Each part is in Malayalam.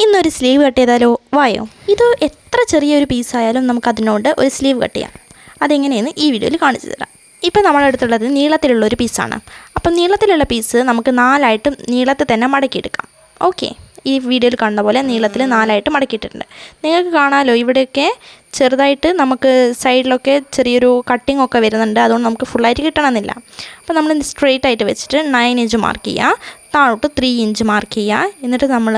ഇന്നൊരു സ്ലീവ് കട്ട് ചെയ്താലോ? വായോ. ഇത് എത്ര ചെറിയൊരു പീസായാലും നമുക്കതിനോട് ഒരു സ്ലീവ് കട്ട് ചെയ്യാം. അതെങ്ങനെയെന്ന് ഈ വീഡിയോയിൽ കാണിച്ചു തരാം. ഇപ്പം നമ്മളെടുത്തുള്ളത് നീളത്തിലുള്ളൊരു പീസാണ്. അപ്പം നീളത്തിലുള്ള പീസ് നമുക്ക് 4ആയിട്ട് നീളത്തിൽ തന്നെ മടക്കിയെടുക്കാം. ഓക്കെ, ഈ വീഡിയോയിൽ കാണുന്ന പോലെ നീളത്തിൽ 4ആയിട്ട് മടക്കിയിട്ടുണ്ട്. നിങ്ങൾക്ക് കാണാമല്ലോ, ഇവിടെയൊക്കെ ചെറുതായിട്ട് നമുക്ക് സൈഡിലൊക്കെ ചെറിയൊരു കട്ടിംഗ് ഒക്കെ വരുന്നുണ്ട്. അതുകൊണ്ട് നമുക്ക് ഫുള്ളായിട്ട് കിട്ടണമെന്നില്ല. അപ്പോൾ നമ്മൾ സ്ട്രെയിറ്റ് ആയിട്ട് വെച്ചിട്ട് 9 ഇഞ്ച് മാർക്ക് ചെയ്യുക, താഴോട്ട് 3 ഇഞ്ച് മാർക്ക് ചെയ്യുക. എന്നിട്ട് നമ്മൾ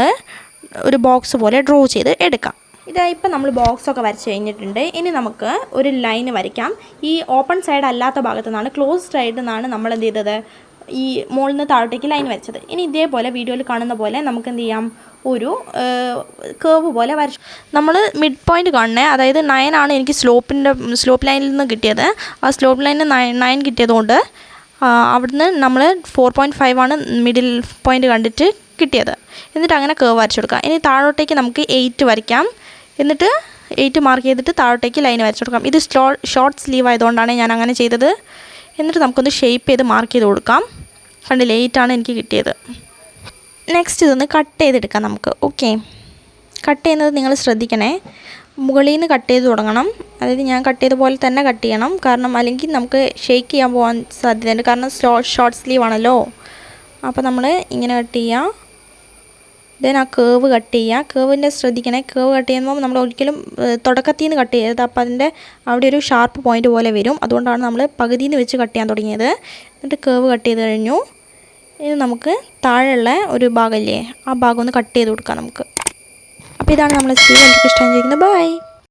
ഒരു ബോക്സ് പോലെ ഡ്രോ ചെയ്ത് എടുക്കാം. ഇപ്പം നമ്മൾ ബോക്സൊക്കെ വരച്ച് കഴിഞ്ഞിട്ടുണ്ട്. ഇനി നമുക്ക് ഒരു ലൈന് വരയ്ക്കാം. ഈ ഓപ്പൺ സൈഡ് അല്ലാത്ത ഭാഗത്തു നിന്നാണ്, ക്ലോസ് സൈഡിൽ നിന്നാണ് നമ്മൾ എന്ത് ചെയ്തത്, ഈ മുകളിൽ നിന്ന് താഴോട്ടേക്ക് ലൈൻ വരച്ചത്. ഇനി ഇതേപോലെ വീഡിയോയിൽ കാണുന്ന പോലെ നമുക്ക് എന്ത് ചെയ്യാം, ഒരു കേർവ് പോലെ വരച്ചു. നമ്മൾ മിഡ് പോയിൻ്റ് കാണണേ, അതായത് 9 ആണ് എനിക്ക് സ്ലോപ്പ് ലൈനിൽ നിന്ന് കിട്ടിയത്. ആ സ്ലോപ്പ് ലൈനിൽ 9 കിട്ടിയതുകൊണ്ട് അവിടുന്ന് നമ്മൾ 4.5 ആണ് മിഡിൽ പോയിൻ്റ് കണ്ടിട്ട് കിട്ടിയത്. എന്നിട്ട് അങ്ങനെ കേർവ് വരച്ചു കൊടുക്കാം. ഇനി താഴോട്ടേക്ക് നമുക്ക് 8 വരയ്ക്കാം. എന്നിട്ട് 8 മാർക്ക് ചെയ്തിട്ട് താഴോട്ടേക്ക് ലൈൻ വരച്ചു കൊടുക്കാം. ഇത് ഷോർട്ട് സ്ലീവ് ആയതുകൊണ്ടാണ് ഞാൻ അങ്ങനെ ചെയ്തത്. എന്നിട്ട് നമുക്കൊന്ന് ഷേപ്പ് ചെയ്ത് മാർക്ക് ചെയ്ത് കൊടുക്കാം. കണ്ടില്ലേ, 8 ആണ് എനിക്ക് കിട്ടിയത്. നെക്സ്റ്റ് ഇതൊന്ന് കട്ട് ചെയ്തെടുക്കാം നമുക്ക്. ഓക്കെ, കട്ട് ചെയ്യുന്നത് നിങ്ങൾ ശ്രദ്ധിക്കണേ, മുകളിൽ നിന്ന് കട്ട് ചെയ്ത് തുടങ്ങണം. അതായത് ഞാൻ കട്ട് ചെയ്ത പോലെ തന്നെ കട്ട് ചെയ്യണം. കാരണം അല്ലെങ്കിൽ നമുക്ക് ഷേക്ക് ചെയ്യാൻ പോകാൻ സാധ്യതയുണ്ട്. കാരണം ഷോർട്ട് സ്ലീവ് ആണല്ലോ. അപ്പോൾ നമ്മൾ ഇങ്ങനെ കട്ട് ചെയ്യുക. ദെൻ ആ കേർവ് കട്ട് ചെയ്യുക. കേർവിൻ്റെ ശ്രദ്ധിക്കണേ, കേർവ് കട്ട് ചെയ്യുമ്പോൾ നമ്മൾ ഒരിക്കലും തുടക്കത്തിൽ നിന്ന് കട്ട് ചെയ്യരുത്. അപ്പോൾ അതിൻ്റെ അവിടെ ഒരു ഷാർപ്പ് പോയിൻ്റ് പോലെ വരും. അതുകൊണ്ടാണ് നമ്മൾ പകുതിയിൽ നിന്ന് വെച്ച് കട്ട് ചെയ്യാൻ തുടങ്ങിയത്. എന്നിട്ട് കേർവ് കട്ട് ചെയ്ത് കഴിഞ്ഞു. ഇനി നമുക്ക് താഴെയുള്ള ഒരു ഭാഗമില്ലേ, ആ ഭാഗം ഒന്ന് കട്ട് ചെയ്ത് കൊടുക്കാം നമുക്ക്. അപ്പോൾ ഇതാണ് നമ്മുടെ സ്ലീവ്. എനിക്ക് ഇഷ്ടം ചെയ്യുന്നത്. ബൈ.